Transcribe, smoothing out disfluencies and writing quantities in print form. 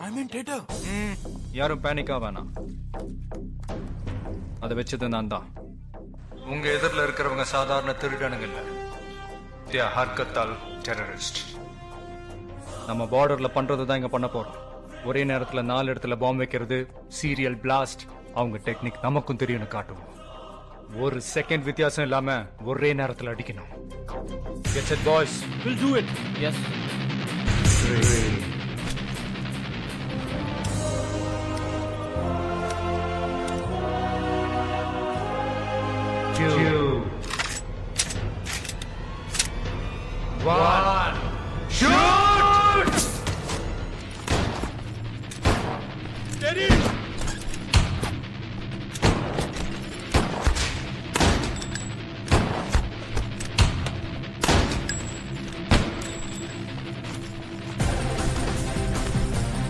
ஐ மீன் theatre. யாரும் பேனிக்கா வேணாம். அதை வச்சது நான் தான். உங்க எதிரில் இருக்கிறவங்க சாதாரண திருடனுங்க இல்ல, ஹர்கத்தால் டெரரிஸ்ட். நம்ம பார்டர்ல பண்றது தான் இங்க பண்ண போறோம். ஒரே நேரத்துல 4 இடத்துல பாம்பு வைக்கிறது, சீரியல் பிளாஸ்ட். அவங்க டெக்னிக் நமக்கும் தெரியும்னு காட்டுவோம். ஒரு செகண்ட் வித்தியாசம் இல்லாம ஒரே நேரத்துல அடிக்கணும். Get set, boys. We'll do it. Yes. 3, 2, 1, shoot! Steady.